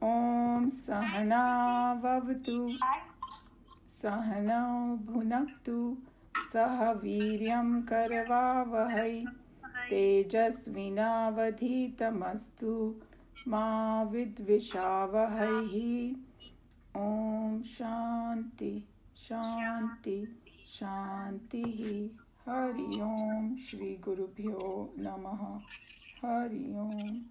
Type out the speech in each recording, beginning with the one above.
Om Sahana Vavatu Sahanau Bhunaktu Sahaviryam Karavavahai Tejasvinavadhitamastu Ma Vidvishavahai. Om Shanti Shanti Shanti. Hari Om Shri Gurubhyo Namaha. Hari Om.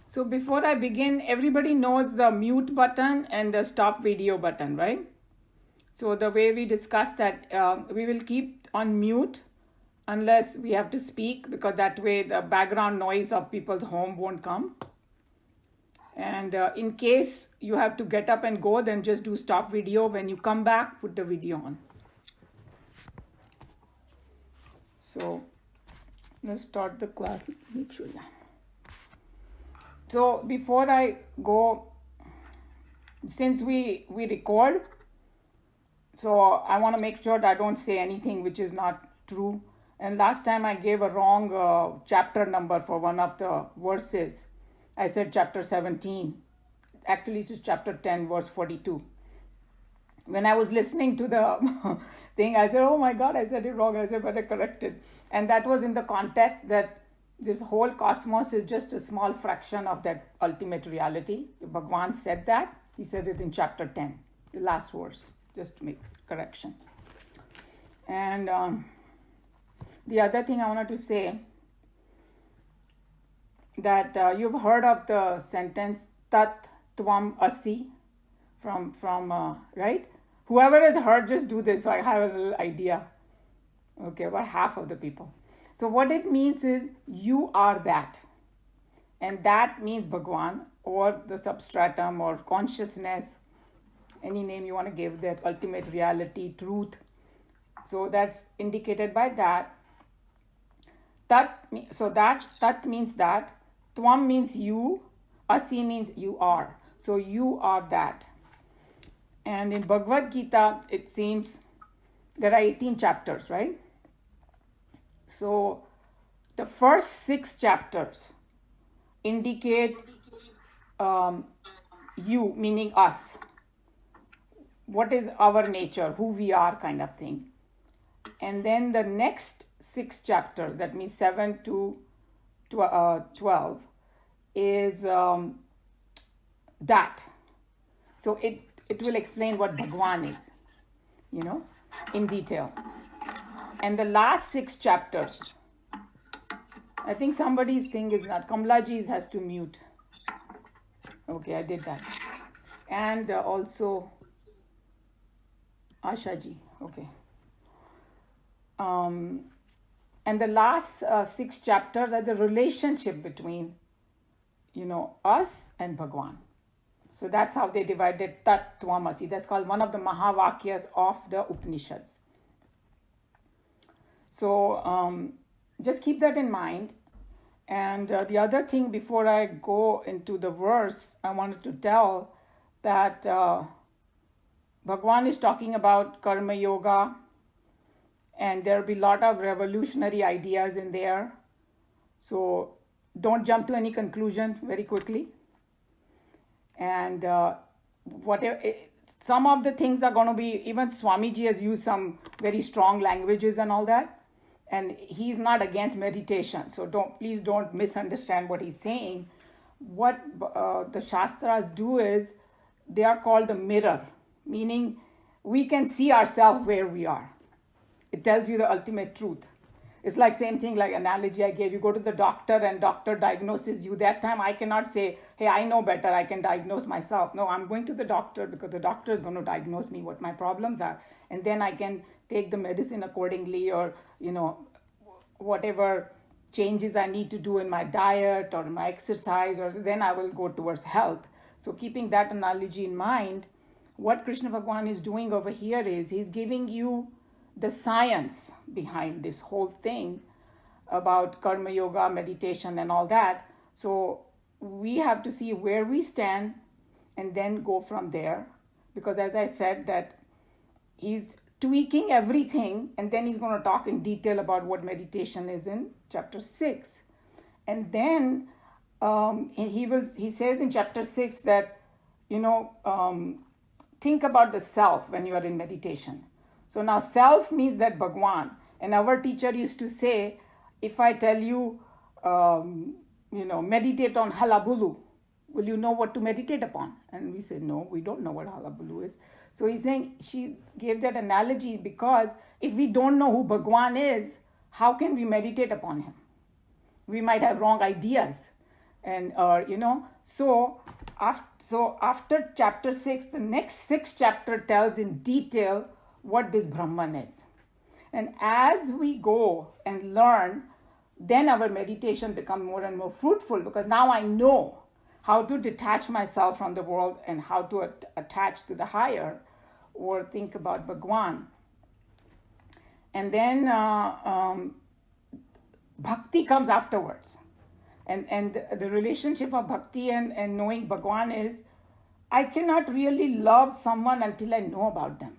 So before I begin, everybody knows the mute button and the stop video button, right? So the way we discussed that, we will keep on mute unless we have to speak, because that way the background noise of people's home won't come. And in case you have to get up and go, then just do stop video. When you come back, put the video on. So let's start the class. Make sure. So before I go, since we record, so I want to make sure that I don't say anything which is not true. And last time I gave a wrong chapter number for one of the verses. I said chapter 17. Actually, it is chapter 10, verse 42. When I was listening to the thing, I said, oh my God, I said it wrong. I said, better correct it. And that was in the context that this whole cosmos is just a small fraction of that ultimate reality. Bhagwan said that. He said it in chapter 10, the last verse, just to make correction. And the other thing I wanted to say, that you've heard of the sentence Tat Tvam Asi from right? Whoever has heard, just do this so I have a little idea. Okay, about half of the people. So what it means is you are that. And that means Bhagwan or the substratum or consciousness, any name you want to give, that ultimate reality, truth. So that's indicated by that. Tat means that. Tvam means you. Asi means you are. So you are that. And in Bhagavad Gita, it seems there are 18 chapters, right? So the first 6 chapters indicate you, meaning us. What is our nature, who we are, kind of thing. And then the next 6 chapters, that means 7 to 12, is that. So it will explain what Bhagwan is, in detail. And the last 6 chapters, I think somebody's thing is not, Kamlaji's has to mute. Okay, I did that. And also Ashaji, okay. And the last 6 chapters are the relationship between, us and Bhagwan. So that's how they divided Tat Tvam Asi. That's called one of the Mahavakyas of the Upanishads. So just keep that in mind. And the other thing, before I go into the verse, I wanted to tell that Bhagwan is talking about Karma Yoga, and there'll be a lot of revolutionary ideas in there. So don't jump to any conclusion very quickly. And some of the things are going to be, even Swamiji has used some very strong languages and all that. And he's not against meditation. So please don't misunderstand what he's saying. What the Shastras do is, they are called the mirror, meaning we can see ourselves where we are. It tells you the ultimate truth. It's like same thing, like analogy I gave. You go to the doctor and doctor diagnoses you. That time I cannot say, hey, I know better, I can diagnose myself. No, I'm going to the doctor because the doctor is going to diagnose me what my problems are. And then I can take the medicine accordingly, or, whatever changes I need to do in my diet or my exercise, or then I will go towards health. So keeping that analogy in mind, what Krishna Bhagwan is doing over here is he's giving you the science behind this whole thing about karma yoga, meditation and all that. So we have to see where we stand and then go from there. Because as I said, that he's tweaking everything, and then he's going to talk in detail about what meditation is in chapter 6. And then he says in chapter 6 that, think about the self when you are in meditation. So now self means that Bhagwan. And our teacher used to say, if I tell you, meditate on halabulu, will you know what to meditate upon? And we say, no, we don't know what halabulu is. So he's saying, she gave that analogy because if we don't know who Bhagwan is, how can we meditate upon him? We might have wrong ideas. And, so after chapter 6, the next 6 chapter tells in detail what this Brahman is. And as we go and learn, then our meditation becomes more and more fruitful, because now I know how to detach myself from the world and how to attach to the higher, or think about Bhagwan. And then bhakti comes afterwards. And the relationship of bhakti and knowing Bhagwan is, I cannot really love someone until I know about them.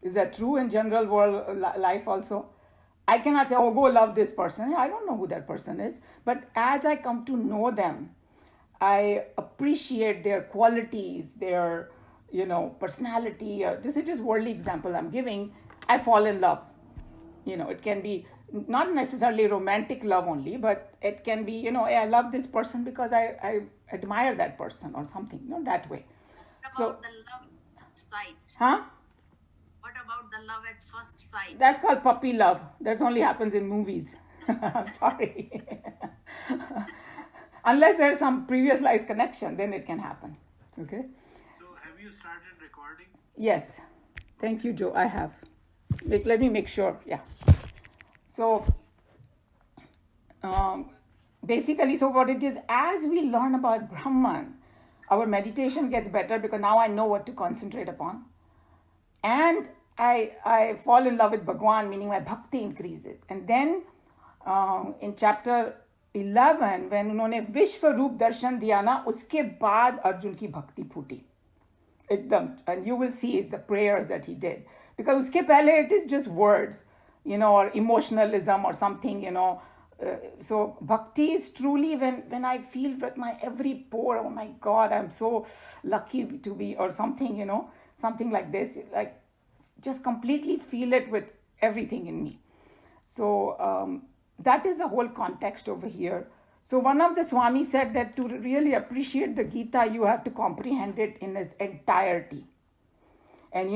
Is that true in general world life also? I cannot say, oh, go love this person. I don't know who that person is. But as I come to know them, I appreciate their qualities, their, personality. This is just worldly example I'm giving. I fall in love. It can be not necessarily romantic love only, but it can be, I love this person because I admire that person or something, that way. What about the love at first sight? Huh? What about the love at first sight? That's called puppy love. That only happens in movies. I'm sorry. Unless there's some previous life connection, then it can happen. Okay? So have you started recording? Yes. Thank you, Joe. I have. Let me make sure. Yeah. So, basically, so what it is, as we learn about Brahman, our meditation gets better because now I know what to concentrate upon. And I fall in love with Bhagwan, meaning my bhakti increases. And then in chapter 11, when उन्होंने विश्व रूप दर्शन दिया ना, उसके बाद अर्जुन की भक्ति फूटी एकदम. And you will see the prayers that he did. Because उसके पहले it is just words, or emotionalism or something, So bhakti is truly when I feel with my every pore, oh my God, I'm so lucky to be, or something, something like this, like just completely feel it with everything in me. So that is the whole context over here. So one of the Swami said that to really appreciate the Gita, you have to comprehend it in its entirety. And,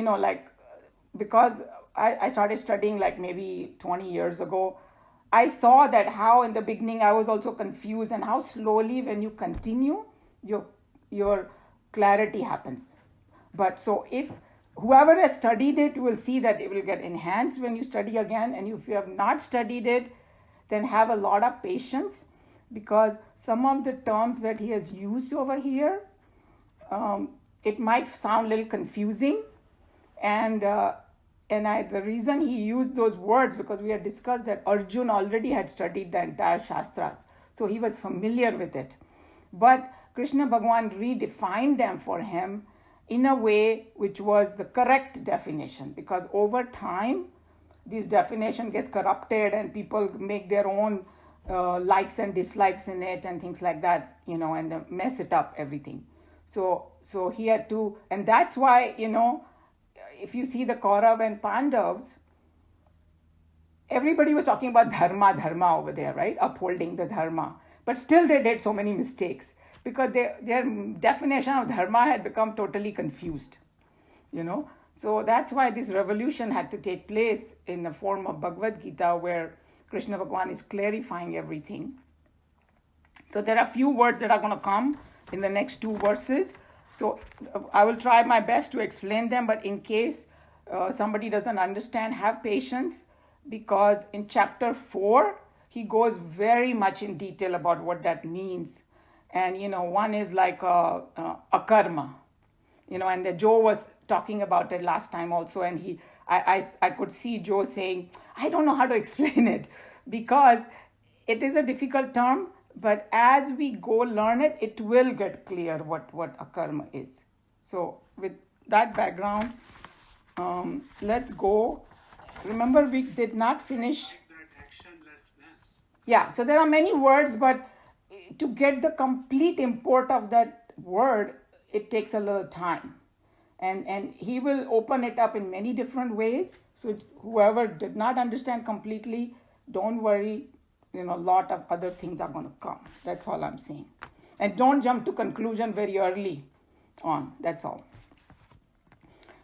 because I started studying like maybe 20 years ago, I saw that how in the beginning I was also confused, and how slowly when you continue, your clarity happens. But so if whoever has studied it will see that it will get enhanced when you study again. And if you have not studied it, then have a lot of patience, because some of the terms that he has used over here, it might sound a little confusing. And the reason he used those words, because we had discussed that Arjun already had studied the entire Shastras. So he was familiar with it. But Krishna Bhagwan redefined them for him in a way which was the correct definition. Because over time, this definition gets corrupted and people make their own likes and dislikes in it and things like that, and mess it up, everything. So he had to, and that's why, if you see the Kaurav and Pandavas, everybody was talking about dharma over there, right? Upholding the dharma. But still they did so many mistakes because their definition of dharma had become totally confused, So that's why this revolution had to take place in the form of Bhagavad Gita, where Krishna Bhagwan is clarifying everything. So there are a few words that are going to come in the next 2 verses. So I will try my best to explain them, but in case somebody doesn't understand, have patience, because in chapter 4, he goes very much in detail about what that means. And, one is like akarma, and the Joe was talking about it last time also, and I could see Joe saying, I don't know how to explain it, because it is a difficult term. But as we go learn it, it will get clear what akarma is. So with that background, Let's go. Remember, we did not finish. Like that actionlessness. Yeah, so there are many words, but to get the complete import of that word, it takes a little time. And he will open it up in many different ways. So whoever did not understand completely, don't worry, a lot of other things are going to come. That's all I'm saying. And don't jump to conclusion very early on. That's all.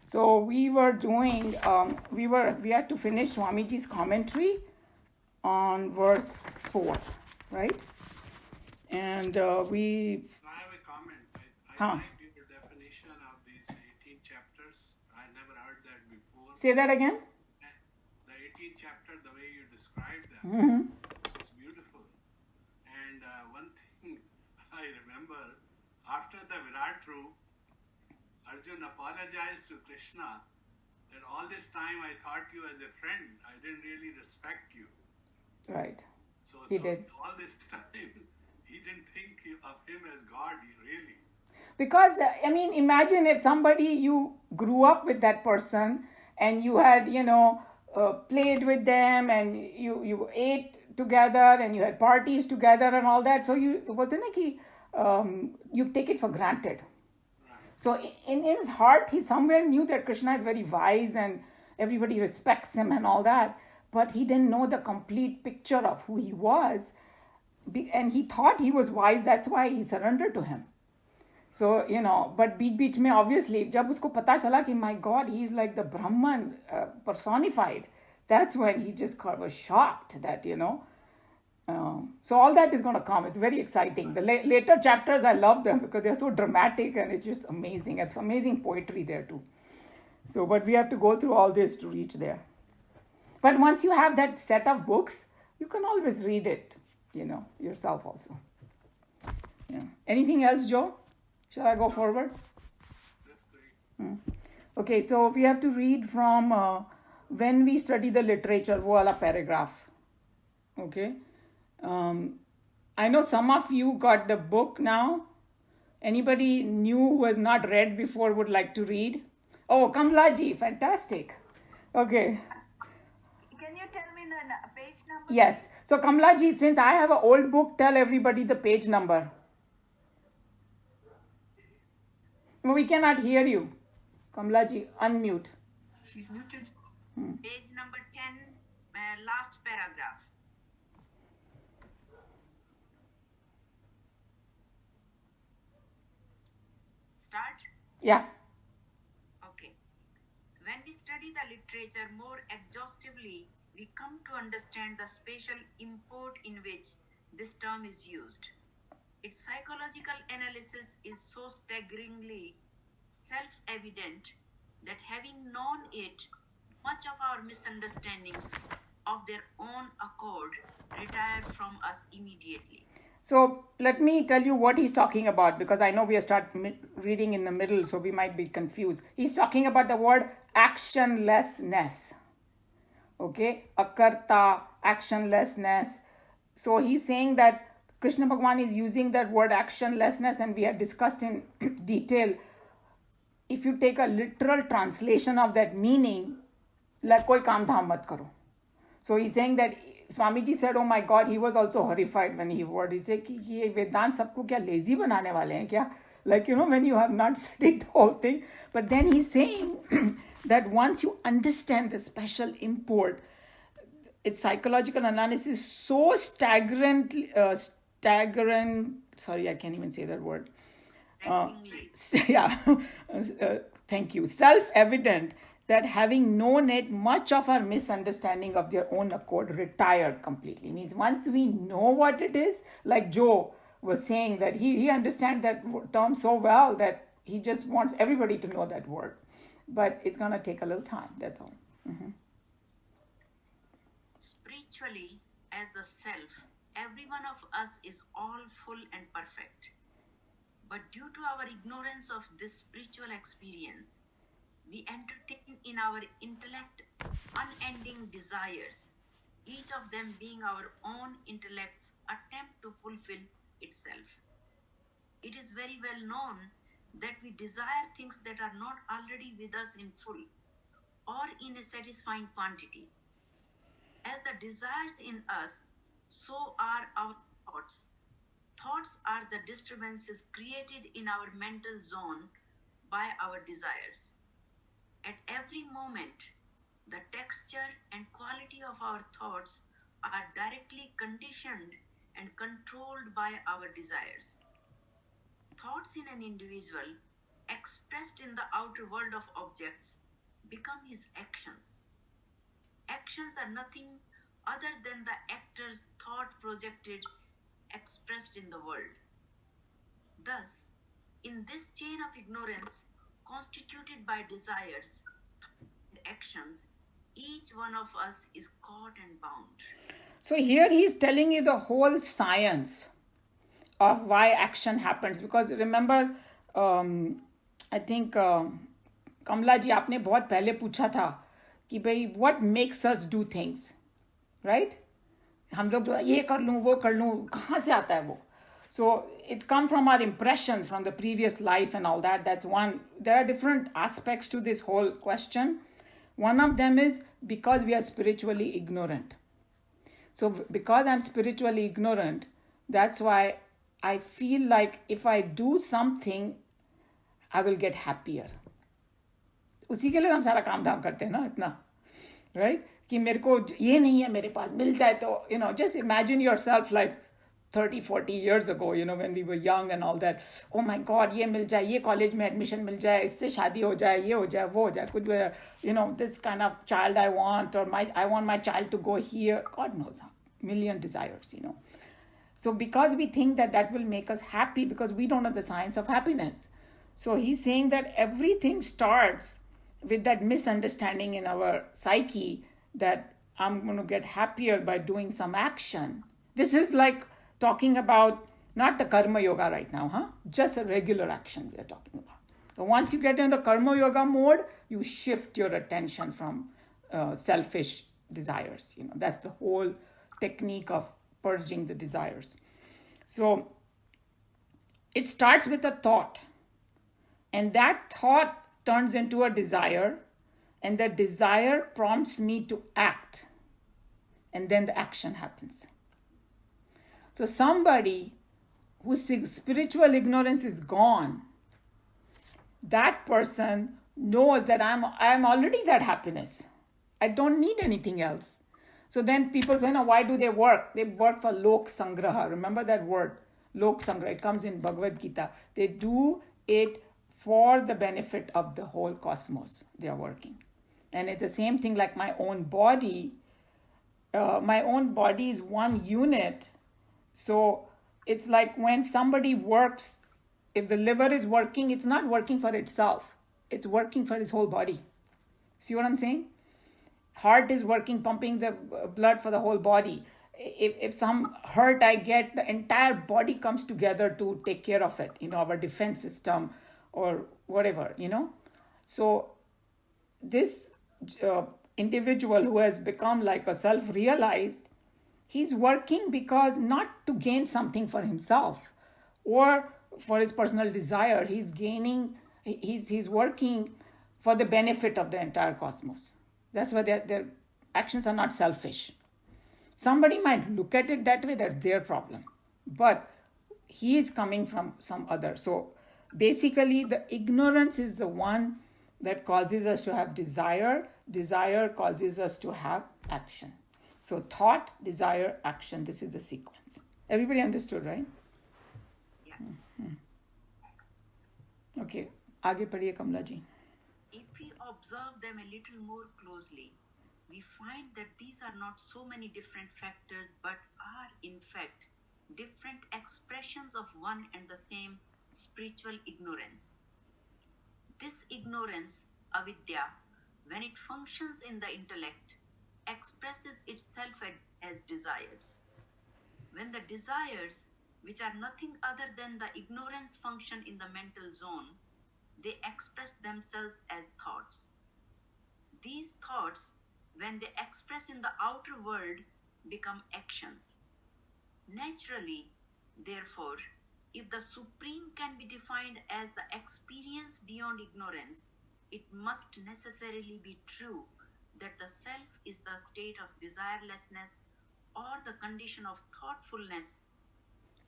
So we were doing, we had to finish Swamiji's commentary on verse 4, right? And we, I have a comment. I Huh. like your definition of these 18 chapters. I never heard that before. say that again. The 18 chapter, the way you described them, Mm-hmm. was beautiful. And one thing I remember, after the Virat Roop, Arjun apologized to Krishna that all this time I thought you as a friend. I didn't really respect you. Right. So, He did. all this time, he didn't think of him as God, really. Because, imagine if somebody, you grew up with that person and you had, played with them and you ate together and you had parties together and all that. So you take it for granted. So in his heart, he somewhere knew that Krishna is very wise and everybody respects him and all that. But he didn't know the complete picture of who he was. And he thought he was wise. That's why he surrendered to him. So, but बीच में obviously, जब उसको पता चला कि my God, he's like the Brahman personified. That's when he just was shocked that, so all that is going to come. It's very exciting. The later chapters, I love them because they're so dramatic and it's just amazing. It's amazing poetry there too. So, but we have to go through all this to reach there. But once you have that set of books, you can always read it, yourself also. Yeah. Anything else, Joe? Shall I go forward? That's great. Okay, so we have to read from when we study the literature, wo wala paragraph. Okay. I know some of you got the book now. Anybody new who has not read before would like to read? Oh, Kamlaji, fantastic. Okay. Can you tell me the page number? Yes. So Kamlaji, since I have an old book, tell everybody the page number. No, we cannot hear you. Kamlaji, unmute. She's muted. Page number 10, last paragraph. Start? Yeah. Okay. When we study the literature more exhaustively, we come to understand the spatial import in which this term is used. Its psychological analysis is so staggeringly self-evident that having known it, much of our misunderstandings of their own accord retire from us immediately. So let me tell you what he's talking about because I know we start reading in the middle, so we might be confused. He's talking about the word actionlessness. Okay, akarta, actionlessness. So he's saying that Krishna Bhagwan is using that word actionlessness, and we had discussed in detail. If you take a literal translation of that meaning, like koi kaam dhaam mat karo. So he's saying that Swamiji said, oh my God, he was also horrified when he heard. He said, कि ये वेदांत सबको क्या lazy बनाने वाले हैं क्या? Like, when you have not studied the whole thing. But then he's saying that once you understand the special import, its psychological analysis is so staggering, sorry, I can't even say that word. Yeah, thank you. Self-evident that having known it, much of our misunderstanding of their own accord retired completely. Means once we know what it is, like Joe was saying, that he understands that term so well that he just wants everybody to know that word. But it's going to take a little time, that's all. Spiritually, as the self, every one of us is all full and perfect. But due to our ignorance of this spiritual experience, we entertain in our intellect unending desires, each of them being our own intellect's attempt to fulfill itself. It is very well known that we desire things that are not already with us in full. or in a satisfying quantity. As the desires in us, so are our thoughts. Thoughts are the disturbances created in our mental zone by our desires. At every moment, the texture and quality of our thoughts are directly conditioned and controlled by our desires. Thoughts in an individual, expressed in the outer world of objects, become his actions. Actions are nothing other than the actor's thought projected, expressed in the world. Thus, in this chain of ignorance constituted by desires and actions, each one of us is caught and bound. So here he's telling you the whole science of why action happens. Because remember, I think कमला जी आपने बहुत पहले पूछा था कि भाई what makes us do things, right? हम लोग जो ये कर लूँ वो कर लूँ, कहाँ से आता है वो? So it comes from our impressions from the previous life and all that. That's one. There are different aspects to this whole question. One of them is because we are spiritually ignorant. So because I'm spiritually ignorant, that's why I feel like if I do something, I will get happier. उसी के लिए हम सारा काम धाम करते हैं ना इतना, right? कि मेरे को ये नहीं है मेरे पास, मिल जाए तो, just imagine yourself like 30-40 years ago, when we were young and all that. Oh my God, ये मिल जाए, ये कॉलेज में एडमिशन मिल जाए, इससे शादी हो जाए, ये हो जाए, वो हो जाए, कुछ this kind of child I want, or I want my child to go here. God knows how, million desires. So because we think that will make us happy, because we don't know the science of happiness. So he's saying that everything starts with that misunderstanding in our psyche that I'm going to get happier by doing some action. This is like talking about not the karma yoga right now, just a regular action we are talking about. So once you get in the karma yoga mode, you shift your attention from selfish desires. That's the whole technique of purging the desires. So it starts with a thought, and that thought turns into a desire, and the desire prompts me to act, and then the action happens. So somebody whose spiritual ignorance is gone, that person knows that I'm already that happiness. I don't need anything else. So then people say, no, why do they work? They work for lok sangraha. Remember that word, lok sangraha. It comes in Bhagavad Gita. They do it for the benefit of the whole cosmos. They are working. And it's the same thing like my own body. My own body is one unit. So it's like when somebody works, if the liver is working, it's not working for itself. It's working for his whole body. See what I'm saying? Heart is working, pumping the blood for the whole body. If some hurt I get, the entire body comes together to take care of it, our defense system or whatever, So this individual who has become like a self-realized, he's working because not to gain something for himself or for his personal desire. He's working for the benefit of the entire cosmos. That's why their actions are not selfish. Somebody might look at it that way, that's their problem. But he is coming from some other. So basically, the ignorance is the one that causes us to have desire. Desire causes us to have action. So thought, desire, action. This is the sequence. Everybody understood, right? Yeah. Okay. आगे पढ़िए कमला जी. If we observe them a little more closely, we find that these are not so many different factors, but are in fact different expressions of one and the same spiritual ignorance. This ignorance, avidya, when it functions in the intellect, expresses itself as desires. When the desires, which are nothing other than the ignorance function in the mental zone, they express themselves as thoughts. These thoughts, when they express in the outer world, become actions. Naturally, therefore, if the Supreme can be defined as the experience beyond ignorance, it must necessarily be true that the self is the state of desirelessness or the condition of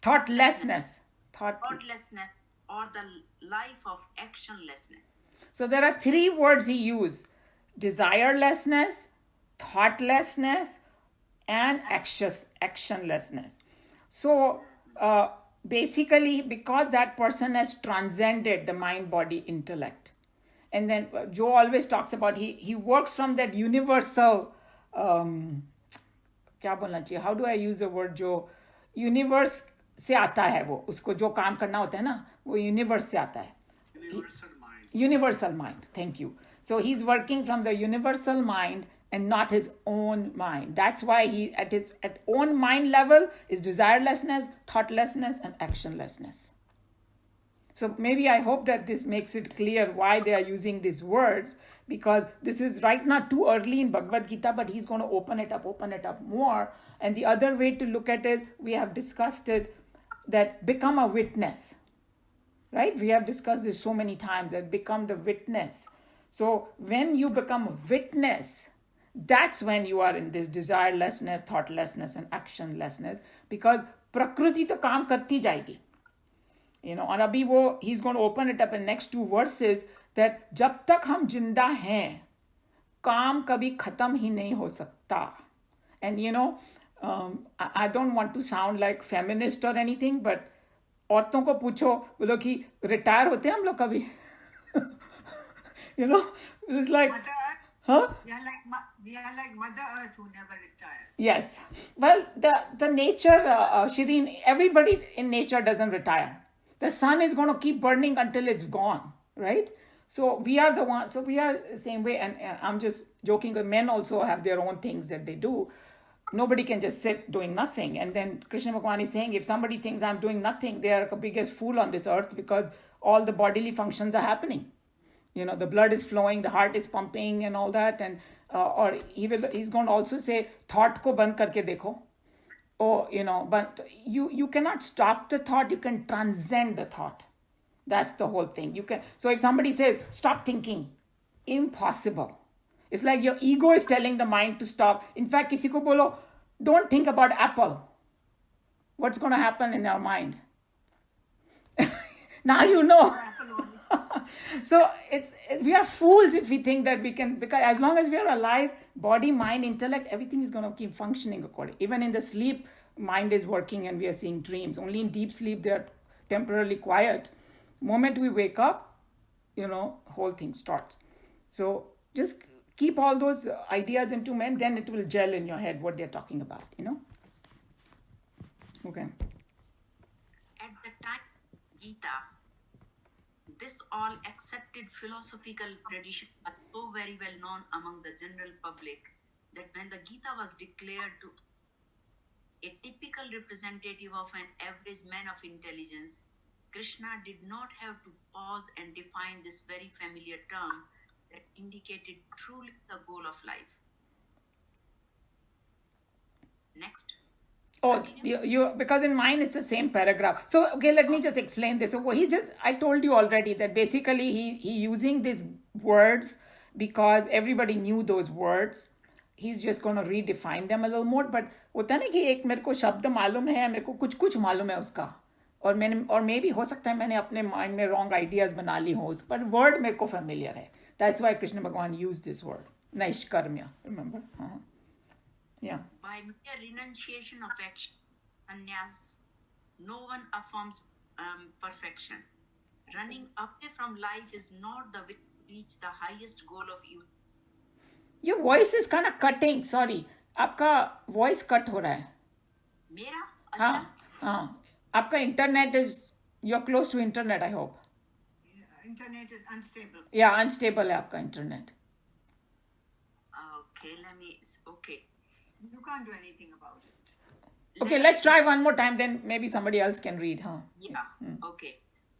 Thoughtlessness. thoughtlessness, or the life of actionlessness. So there are three words he used: desirelessness, thoughtlessness, and actionlessness. So basically, because that person has transcended the mind, body, intellect. And then Joe always talks about he works from that universal क्या बोलना चाहिए, how do I use the word, जो universe से आता है, वो उसको जो काम करना होता है ना, वो यूनिवर्स से आता है. Universal mind. Universal mind, thank you. So he's working from the universal mind and not his own mind. That's why he at his own mind level is desirelessness, thoughtlessness, and actionlessness. So maybe I hope that this makes it clear why they are using these words, because this is right now too early in Bhagavad Gita, but he's going to open it up more. And the other way to look at it, we have discussed it, that become a witness. Right? We have discussed this so many times, that become the witness. So when you become a witness, that's when you are in this desirelessness, thoughtlessness, and actionlessness, because prakriti to kaam karti jayegi. और अभी वो he's going to open it up in next two verses, that जब तक हम जिंदा हैं काम कभी खत्म ही नहीं हो सकता. And I don't want to sound like feminist or anything, but औरतों को पूछो, बोलो कि रिटायर होते हैं हम लोग कभी? It's like, huh? We are like Mother Earth who never retires. Yes. Well, the nature, Shireen, everybody in nature doesn't retire. The sun is going to keep burning until it's gone, right? So we are the one. So we are the same way. And I'm just joking. Men also have their own things that they do. Nobody can just sit doing nothing. And then Krishna Bhagavan is saying, if somebody thinks I'm doing nothing, they are the biggest fool on this earth, because all the bodily functions are happening. The blood is flowing, the heart is pumping and all that. And or he's going to also say, thought ko band karke dekho. Oh, but you cannot stop the thought, you can transcend the thought. That's the whole thing. So if somebody says, stop thinking, impossible. It's like your ego is telling the mind to stop. In fact, kisi ko bolo, don't think about apple. What's going to happen in your mind? Now you know. So we are fools if we think that we can, because as long as we are alive, body, mind, intellect, everything is going to keep functioning according. Even in the sleep, mind is working and we are seeing dreams. Only in deep sleep they are temporarily quiet. Moment we wake up, whole thing starts. So just keep all those ideas into mind, then it will gel in your head what they're talking about, Okay. At the time, Gita, this all accepted philosophical tradition was so very well known among the general public that when the Gita was declared to a typical representative of an average man of intelligence, Krishna did not have to pause and define this very familiar term that indicated truly the goal of life. Next. Oh, you because in mine it's the same paragraph. So okay, let me just explain this. So I told you already that basically he using these words because everybody knew those words. He's just going to redefine them a little more. But होता नहीं कि एक मेरे को शब्द मालूम है, मेरे को कुछ मालूम है उसका, और मे भी हो सकता है मैंने अपने माइंड में रॉन्ग आइडियाज बना ली हो, पर वर्ड मेरे को फेमिलियर है. That's why Krishna Bhagavan used this word, Naishkarmya. Remember? Yeah. By mere renunciation of action, sannyas, no one affirms perfection. Running away from life is not the way to reach the highest goal of youth. Your voice is kind of cutting. Sorry, आपका voice cut हो रहा है. मेरा? अच्छा. हाँ. आपका internet is, you're close to internet, I hope. Internet is unstable. Yeah, unstable है आपका internet. Okay. You can't do anything about it. Okay, let's try one more time, then maybe somebody else can read, huh? Yeah, okay.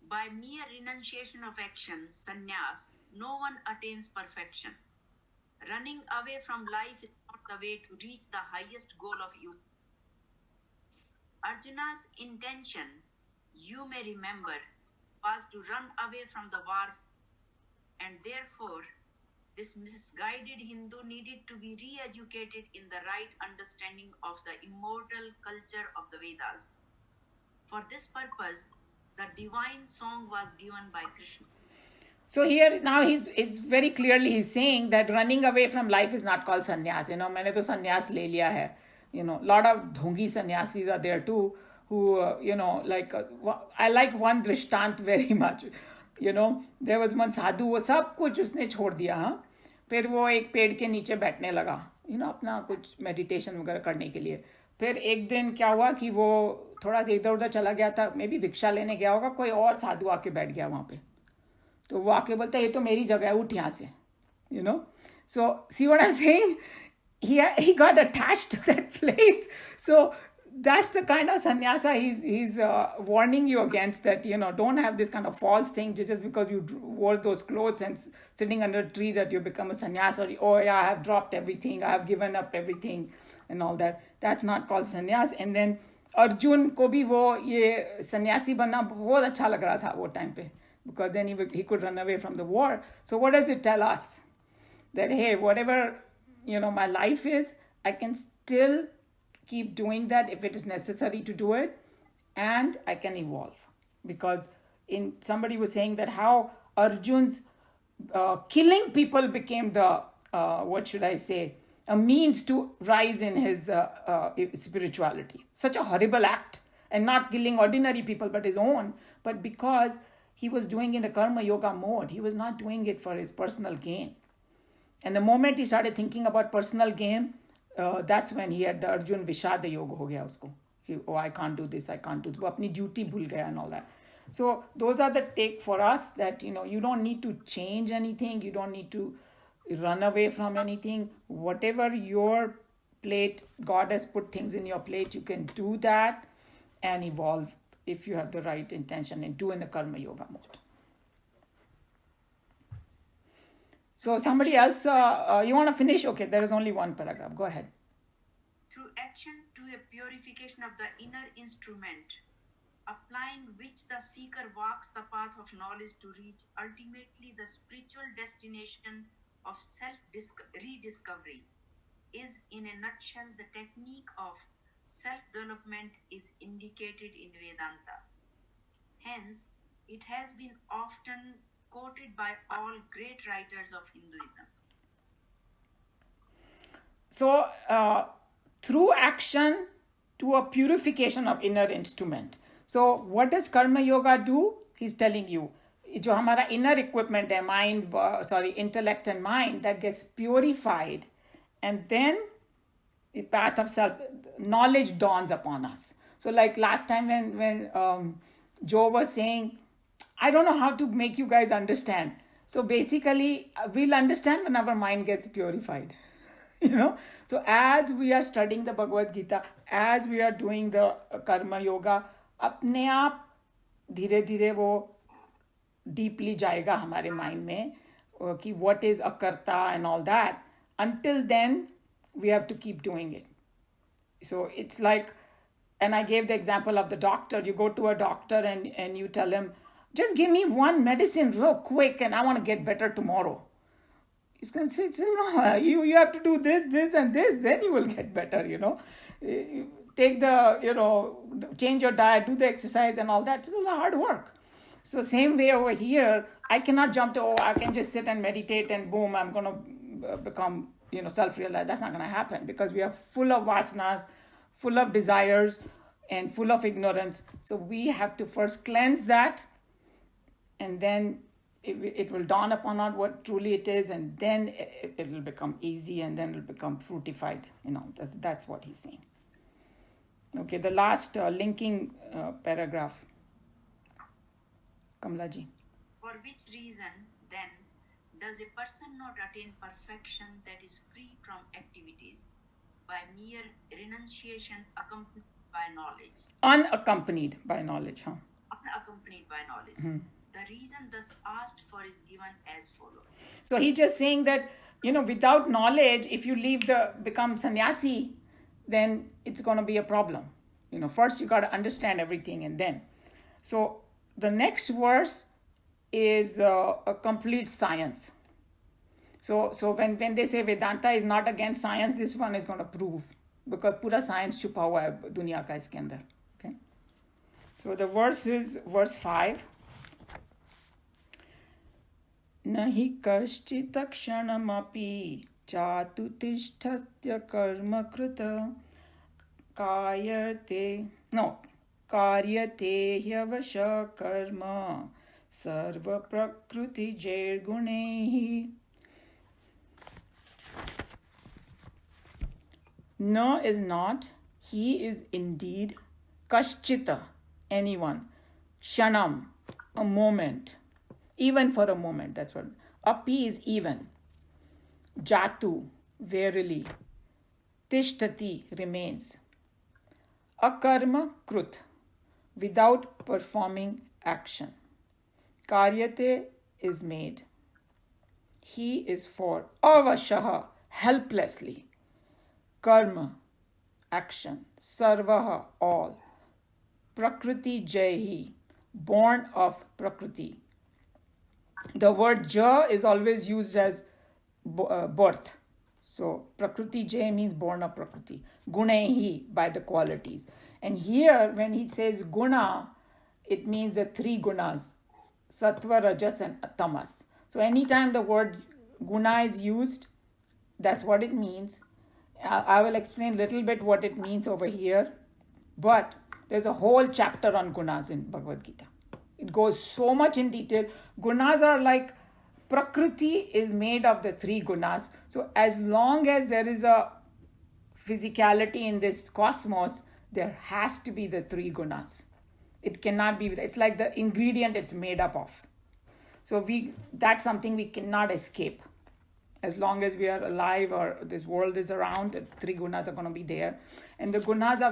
By mere renunciation of action, sannyas, no one attains perfection. Running away from life is not the way to reach the highest goal of youth. Arjuna's intention, you may remember, was to run away from the war and therefore this misguided Hindu needed to be re-educated in the right understanding of the immortal culture of the Vedas. For this purpose, the divine song was given by Krishna. So here now he's very clearly he's saying that running away from life is not called sannyas. मैंने तो संन्यास ले लिया है. Lot of dhongi sannyasis are there too, who I like one dristant very much. There was one sadhu, वो सब कुछ उसने छोड़ दिया. हाँ, फिर वो एक पेड़ के नीचे बैठने लगा, अपना कुछ मेडिटेशन वगैरह करने के लिए. फिर एक दिन क्या हुआ कि वो थोड़ा इधर उधर चला गया था, मे बी भिक्षा लेने गया होगा, कोई और साधु आके बैठ गया वहाँ पे. तो वो आके बोलता है ये तो मेरी जगह है, उठ यहाँ से. So see what I'm saying? He got attached to that place. So that's the kind of sannyasa he's warning you against, that don't have this kind of false thing just because you wore those clothes and sitting under a tree that you become a sannyas, or oh yeah, I have dropped everything, I have given up everything and all that. That's not called sannyas. And then Arjun को भी वो ये सन्यासी बनना बहुत अच्छा लग रहा था वो टाइम पे, because then he could run away from the war. So what does it tell us? That hey, whatever my life is, I can still keep doing that if it is necessary to do it, and I can evolve. Because somebody was saying that how Arjun's killing people became the what should I say, a means to rise in his spirituality. Such a horrible act, and not killing ordinary people but his own, but because he was doing in a karma yoga mode. He was not doing it for his personal gain. And the moment he started thinking about personal gain, that's when he had the Arjun Vishada Yoga ho gaya usko. Oh, I can't do this, I can't do this. वो अपनी duty भूल गया and all that. So those are the take for us, that you don't need to change anything, you don't need to run away from anything. Whatever your plate, God has put things in your plate, you can do that and evolve if you have the right intention and do in the karma yoga mode. So somebody else, you want to finish? Okay, there is only one paragraph. Go ahead. Through action to a purification of the inner instrument, applying which the seeker walks the path of knowledge to reach ultimately the spiritual destination of self-rediscovery, is in a nutshell the technique of self-development is indicated in Vedanta. Hence, it has been often quoted by all great writers of Hinduism. So, through action to a purification of inner instrument. So, what does karma yoga do? He's telling you, जो हमारा inner equipment है, intellect and mind, that gets purified, and then the path of self knowledge dawns upon us. So, like last time when Joe was saying, I don't know how to make you guys understand. So basically, we'll understand when our mind gets purified. So as we are studying the Bhagavad Gita, as we are doing the karma yoga, अपने आप धीरे धीरे वो deeply जाएगा हमारे mind में कि what is akarta and all that. Until then, we have to keep doing it. So it's like, and I gave the example of the doctor. You go to a doctor and you tell him, just give me one medicine real quick and I want to get better tomorrow. He's going to say, no, you have to do this, this and this, then you will get better, Take change your diet, do the exercise and all that. It's a lot of hard work. So same way over here, I cannot jump to, I can just sit and meditate and boom, I'm going to become, self-realized. That's not going to happen, because we are full of vasanas, full of desires and full of ignorance. So we have to first cleanse that, and then it will dawn upon us what truly it is, and then it will become easy, and then it will become fruitified. That's what he's saying. Okay, the last linking paragraph. Kamlaji. For which reason, then, does a person not attain perfection that is free from activities by mere renunciation accompanied by knowledge? Unaccompanied by knowledge, huh? Unaccompanied by knowledge. Mm-hmm. The reason thus asked for is given as follows. So he's just saying that, without knowledge, if you become sannyasi, then it's going to be a problem. First you got to understand everything, and then. So the next verse is a complete science. So when they say Vedanta is not against science, this one is going to prove, because पूरा science छुपा हुआ है दुनिया का इसके अंदर. Okay. So the verse is verse 5. न हि कश्चित् क्षणमपि चातु तिष्ठत्य कर्म कृत कार्यते ह्यवश कर्म सर्वप्रकृतिजैर्गुणैः. No is not, he is indeed, kaschita, anyone, kshanam, a moment, even for a moment, that's what, api is even, jatu, verily, tishtati, remains, akarma, krut, without performing action, karyate is made, he is for, avashaha, helplessly, karma, action, sarvaha, all, prakriti jaihi, born of prakriti. The word ja is always used as birth. So prakriti jai means born of prakriti. Gunehi, by the qualities. And here when he says guna, it means the three gunas, sattva, rajas and tamas. So anytime the word guna is used, that's what it means. I will explain a little bit what it means over here, but there's a whole chapter on gunas in Bhagavad Gita. It goes so much in detail. Gunas are like, Prakriti is made of the three gunas. So as long as there is a physicality in this cosmos, there has to be the three gunas. It cannot be, it's like the ingredient it's made up of. So that's something we cannot escape. As long as we are alive or this world is around, the three gunas are going to be there. And the gunas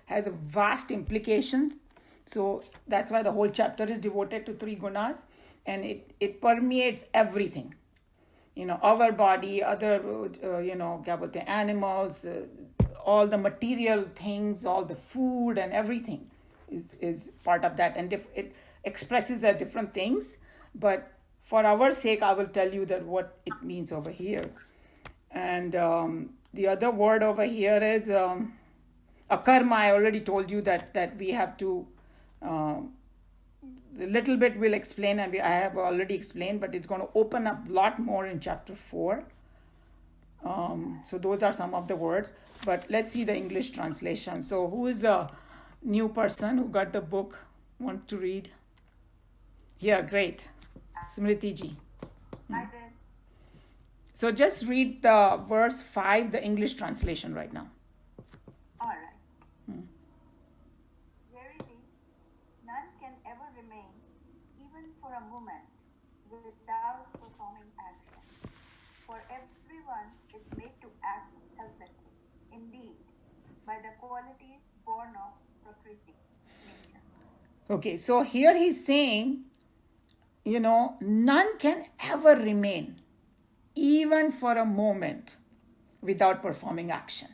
has a vast implication. So that's why the whole chapter is devoted to three gunas. And it permeates everything. Our body, other, animals, all the material things, all the food and everything is part of that. And it expresses different things. But for our sake, I will tell you that what it means over here. And the other word over here is akarma. I already told you that we have to, a little bit we'll explain, and I have already explained, but it's going to open up a lot more in chapter 4. So those are some of the words. But let's see the English translation. So who is a new person who got the book, want to read? Yeah, great. Smriti ji. I did. So just read the verse 5, the English translation right now. All right. Verily, none can ever remain, even for a moment, without performing action. For everyone is made to act helplessly, indeed, by the qualities born of Prakriti, nature. Okay, so here he's saying, none can ever remain, even for a moment, without performing action.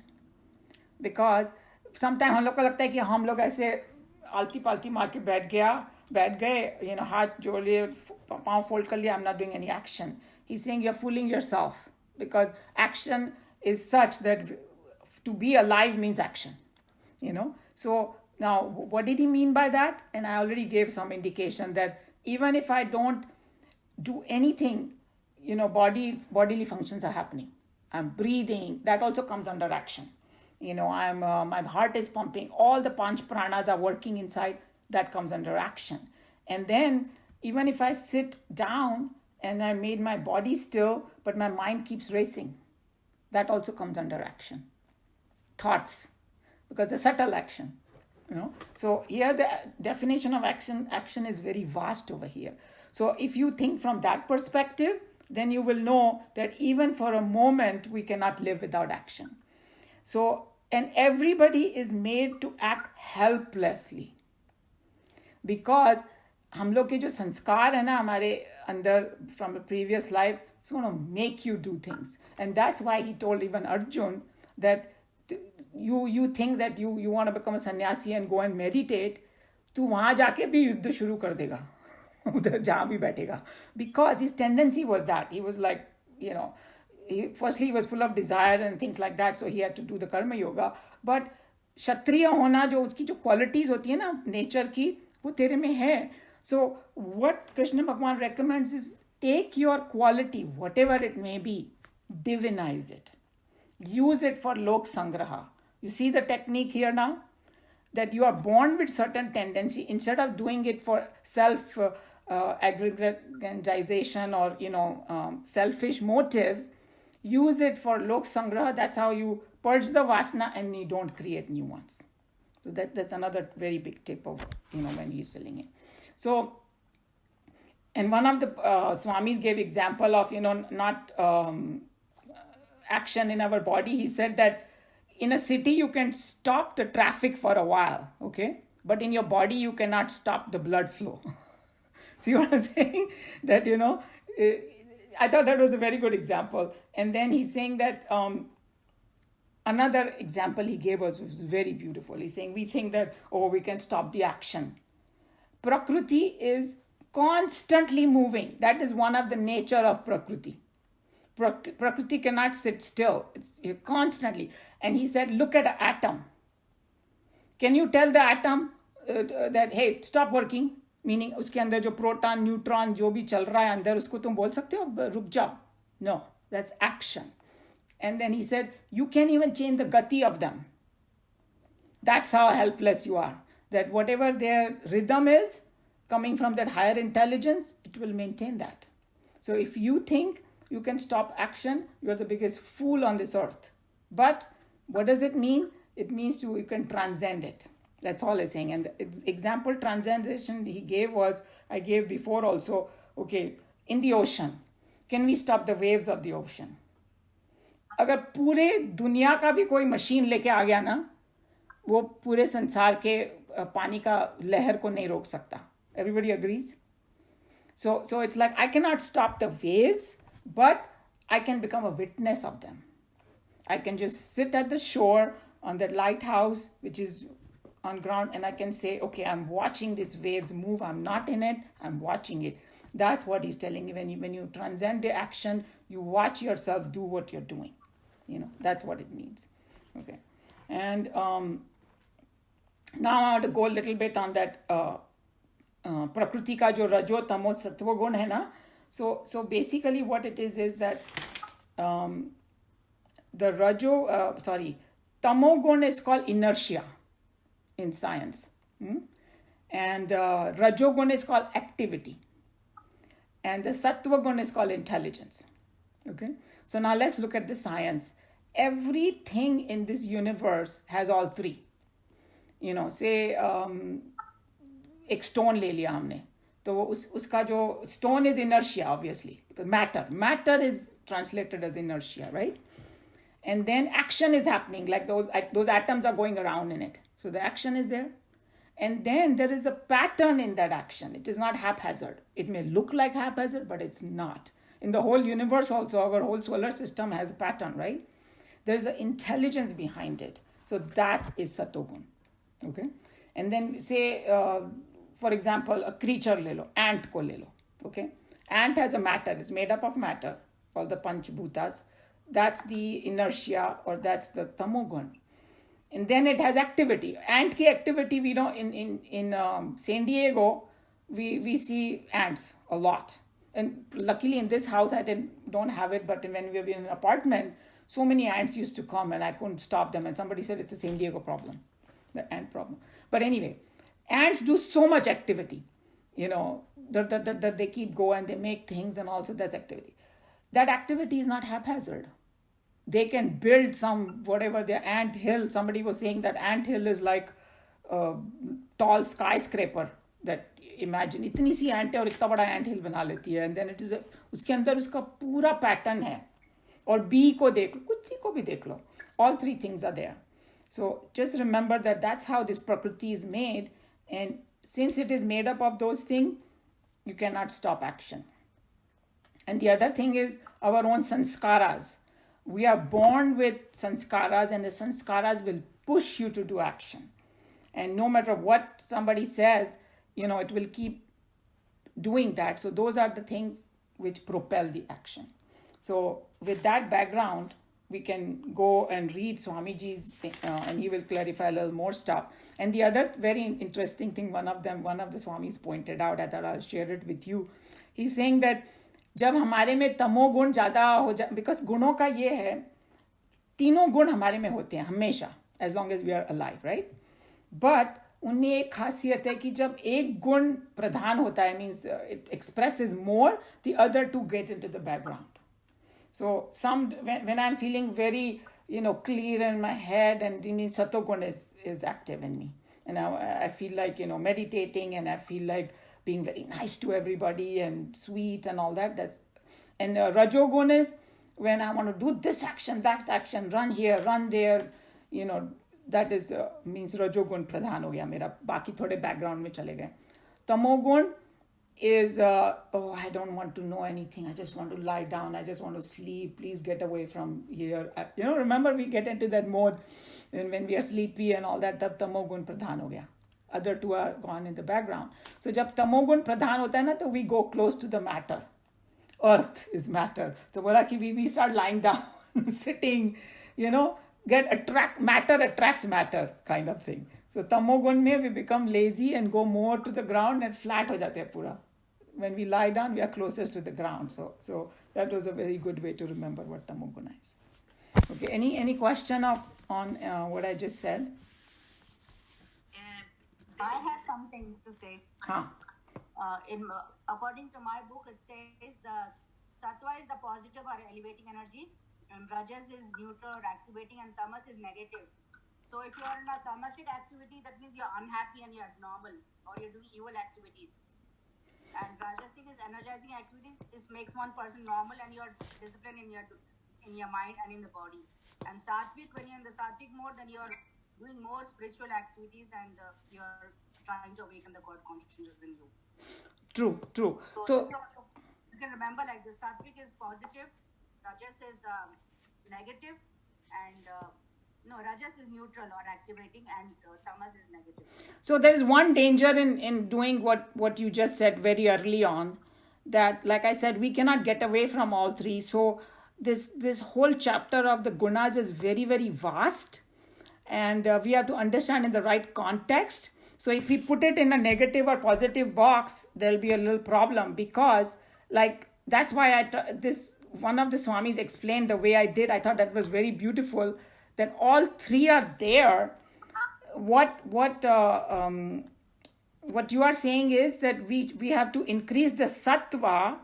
Because sometimes हम लोग को लगता है कि हम लोग ऐसे आलती पालती मार के बैठ गए, हाथ जोड़ लिए, पाँव फोल्ड कर लिया, I'm not doing any action. He's saying you're fooling yourself, because action is such that to be alive means action, So now, what did he mean by that? And I already gave some indication that even if I don't do anything, bodily functions are happening. I'm breathing. That also comes under action. My heart is pumping. All the panch pranas are working inside. That comes under action. And then even if I sit down and I made my body still, but my mind keeps racing, that also comes under action. Thoughts, because the subtle action. So here the definition of action is very vast over here. So if you think from that perspective, then you will know that even for a moment we cannot live without action. So, and everybody is made to act helplessly, because हम लोग के जो संस्कार है ना हमारे अंदर from a previous life, it's going to make you do things. And that's why he told even Arjun that you think that you want to become a sannyasi and go and meditate, तू वहाँ जाके भी युद्ध शुरू कर देगा. उधर जहाँ भी बैठेगा. Because his tendency was that. He was like, firstly he was full of desire and things like that, so he had to do the karma yoga. But क्षत्रिय होना, जो उसकी जो क्वालिटीज होती है ना नेचर की, वो तेरे में है. So what Krishna Bhagwan recommends is take your quality, whatever it may be, divinize it. Use it for lok sangraha. You see the technique here now? That you are born with certain tendency. Instead of doing it for self aggrandization or selfish motives, use it for lok sangraha. That's how you purge the vasana and you don't create new ones. So that's another very big tip of when he's telling it. So, and one of the Swamis gave example of not action in our body. He said that in a city you can stop the traffic for a while, okay, but in your body you cannot stop the blood flow. See what I'm saying? That I thought that was a very good example. And then he's saying that another example he gave us was very beautiful. He's saying we think that we can stop the action. Prakriti is constantly moving. That is one of the nature of Prakriti. Prakriti cannot sit still. It's constantly. And he said, look at an atom. Can you tell the atom that, hey, stop working? Meaning, उसके अंदर जो proton, neutron जो भी चल रहा है अंदर, उसको तुम बोल सकते हो रुक जाओ? No, that's action. And then he said, you can't even change the gati of them. That's how helpless you are. That whatever their rhythm is, coming from that higher intelligence, it will maintain that. So if you think you can stop action, you're the biggest fool on this earth. But what does it mean? It means you can transcend it. That's all he's saying. And the example transcendation he gave was, I gave before also, okay, in the ocean, can we stop the waves of the ocean? अगर पूरे दुनिया का भी कोई machine लेके आ गया ना, वो पूरे संसार के पानी का लहर को नहीं रोक सकता. Everybody agrees? So it's like I cannot stop the waves, but I can become a witness of them. I can just sit at the shore on the lighthouse, which is on ground, and I can say, okay, I'm watching these waves move. I'm not in it. I'm watching it. That's what he's telling you. When you transcend the action, you watch yourself do what you're doing. That's what it means. Okay. And now I want to go a little bit on that Prakriti ka jo rajo tamo sattva gun hai na. So basically what it is that the tamogun is called inertia in science. And rajogun is called activity. And the sattva gun is called intelligence. Okay. So now let's look at the science. Everything in this universe has all three. Say एक stone ले लिया हमने, तो उसका जो stone is inertia, obviously. The matter is translated as inertia, right? And then action is happening, like those atoms are going around in it. So the action is there. And then there is a pattern in that action. It is not haphazard. It may look like haphazard, but it's not. In the whole universe also, our whole solar system has a pattern, right? There's an intelligence behind it. So that is Satogun. Okay? And then say, for example, a creature le lo, ant ko le lo. Okay? Ant has a matter. It's made up of matter, all the Panch Bhutas. That's the inertia, or that's the Tamogun. And then it has activity. Ant ki activity, we know in San Diego, we see ants a lot. And luckily in this house, I don't have it, but when we were in an apartment, so many ants used to come and I couldn't stop them. And somebody said it's a San Diego problem, the ant problem. But anyway, ants do so much activity, that they keep going, they make things, and also there's activity. That activity is not haphazard. They can build whatever their ant hill. Somebody was saying that ant hill is like a tall skyscraper. That imagine, इतनी सी ant है और इतना बड़ा ant hill बना लेती है. And then it is उसके अंदर उसका पूरा pattern है. और bee को देख लो, कुछ को भी देख लो. All three things are there. So just remember that that's how this Prakriti is made. And since it is made up of those things, you cannot stop action. And the other thing is our own sanskaras. We are born with sanskaras, and the sanskaras will push you to do action. And no matter what somebody says, it will keep doing that. So those are the things which propel the action. So with that background, we can go and read Swamiji's, and he will clarify a little more stuff. And the other very interesting thing, one of the Swamis pointed out, I thought I'll share it with you. He's saying that जब हमारे में तमोगुण ज़्यादा हो जा, because गुणों का ये है, तीनों गुण हमारे में होते हैं हमेशा, as long as we are alive, right. But उनमें एक खासियत है कि जब एक गुण प्रधान होता है, means it expresses more, the other to get into the background. So when I'm feeling very, clear in my head, and Satogun is active in me, and I feel like, meditating, and I feel like being very nice to everybody and sweet and all that. And Rajogun is when I want to do this action, that action, run here, run there, that is means Rajogun pradhan ho gaya mera, baki thode background mein chale gaye. Tamogun is I don't want to know anything, I just want to lie down, I just want to sleep, please get away from here. Remember, we get into that mode when we are sleepy and all that, tab tamogun pradhan ho gaya, other two are gone in the background. So jab tamogun pradhan hota hai na, to we go close to the matter. Earth is matter. So bola ki we start lying down sitting, matter attracts matter kind of thing. So tamogun mein we become lazy and go more to the ground and flat ho jate hai pura. When we lie down, we are closest to the ground. So that was a very good way to remember what tamoguna is. Okay, any question on what I just said? I have something to say. According to my book, it says the sattva is the positive or elevating energy, and rajas is neutral or activating, and tamas is negative. So if you are in a tamasic activity, that means you're unhappy and you're abnormal, or you're doing evil activities. And rajasic is energizing activities. This makes one person normal, and you're disciplined in your mind and in the body. And sattvic, when you're in the sattvic mode, then you're doing more spiritual activities, and you're trying to awaken the God consciousness in you. True. So you can remember, like, the sattvic is positive, rajas is negative, and rajas is neutral or activating, and tamas is negative. So there is one danger in doing what you just said very early on, that, like I said, we cannot get away from all three. So this whole chapter of the gunas is very, very vast, and we have to understand in the right context. So if we put it in a negative or positive box, there'll be a little problem, because, like, that's why one of the Swamis explained the way I did. I thought that was very beautiful, that all three are there. What you are saying is that we have to increase the sattva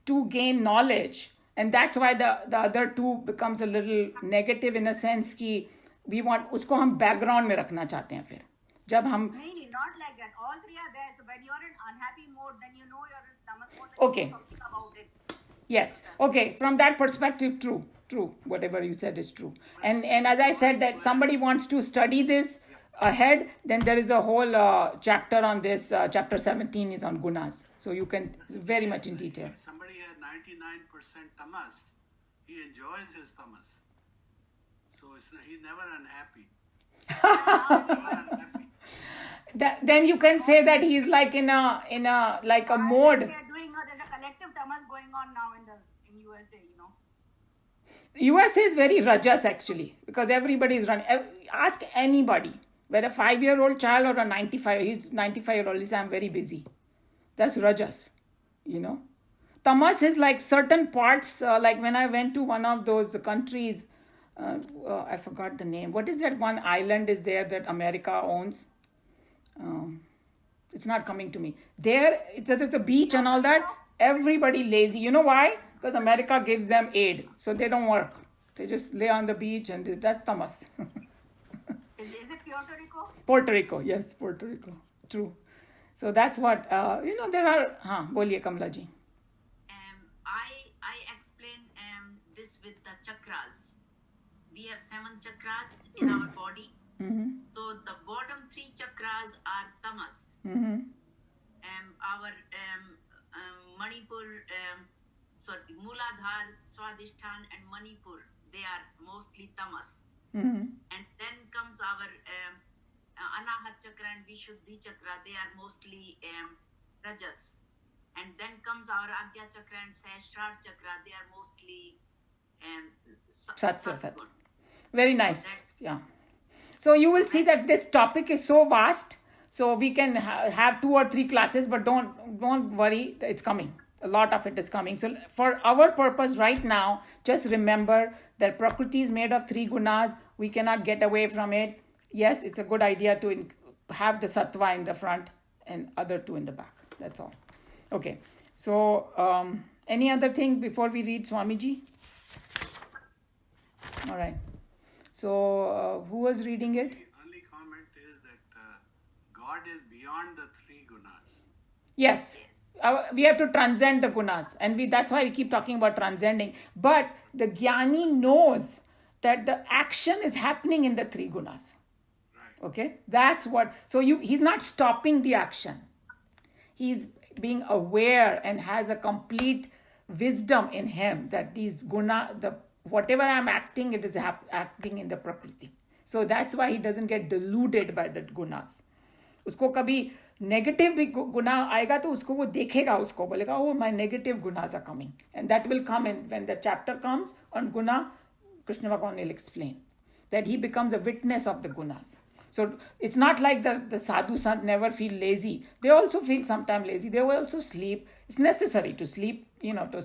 to gain knowledge, and that's why the other two becomes a little negative, in a sense कि we want उसको हम background में रखना चाहते हैं. फिर जब हम not like that, all three are there. So when you're in unhappy mode, then you know you're in tamas mode, okay, you know something about it. Yes, okay, from that perspective, true, whatever you said is true. And as I said, that somebody wants to study this ahead, then there is a whole chapter on this. Chapter 17 is on gunas, so you can very much in detail. If somebody has 99% tamas, he enjoys his tamas, so he's never unhappy. Then you can say that he's like in a like a mode. There's a collective tamas going on now in USA, USA is very rajas actually, because everybody is running. Ask anybody, whether a 5-year-old child or a 95-year-old, he says, I'm very busy. That's rajas, Tamas is like certain parts, like when I went to one of those countries, I forgot the name. What is that one island is there that America owns? It's not coming to me. There's a beach and all that. Everybody lazy. You know why? Because America gives them aid, so they don't work. They just lay on the beach, and that's tamas. Is it Puerto Rico? Puerto Rico, yes, Puerto Rico. True. So that's what there are. Boliye Kamla ji. I explain this with the chakras. We have 7 chakras in our body. Mm-hmm. So the bottom 3 chakras are tamas. Mm-hmm. Our Manipur, Mooladhar, Swadhisthana, and Manipur, they are mostly tamas. Mm-hmm. And then comes our Anahat chakra and Vishuddhi chakra. They are mostly Rajas. And then comes our Agya Chakra and Sahasrar Chakra. They are mostly Sattva. Satguna. Very nice. That's Yeah. So you will so see that this topic is so vast. So we can have 2 or 3 classes, but don't worry, it's coming. A lot of it is coming. So for our purpose right now, just remember that Prakriti is made of 3 gunas. We cannot get away from it. Yes, it's a good idea to have the sattva in the front and other 2 in the back. That's all. Okay. So any other thing before we read Swamiji? All right. So who was reading it? The only comment is that God is beyond the 3 gunas. Yes. yes. We have to transcend the gunas, and that's why we keep talking about transcending. But the jnani knows that the action is happening in the 3 gunas. Right. Okay, that's what. So he's not stopping the action. He's being aware and has a complete wisdom in him that these whatever I'm acting, it is acting in the Prakriti. So that's why he doesn't get deluded by the gunas. उसको कभी negative भी गुना आएगा तो उसको वो देखेगा, उसको बोलेगा oh my negative gunas are coming, and that will come in when the chapter comes on guna. Krishna Bhagavan will explain that he becomes a witness of the gunas. So it's not like the sadhu sant never feel lazy. They also feel sometimes lazy. They also sleep. It's necessary to sleep, to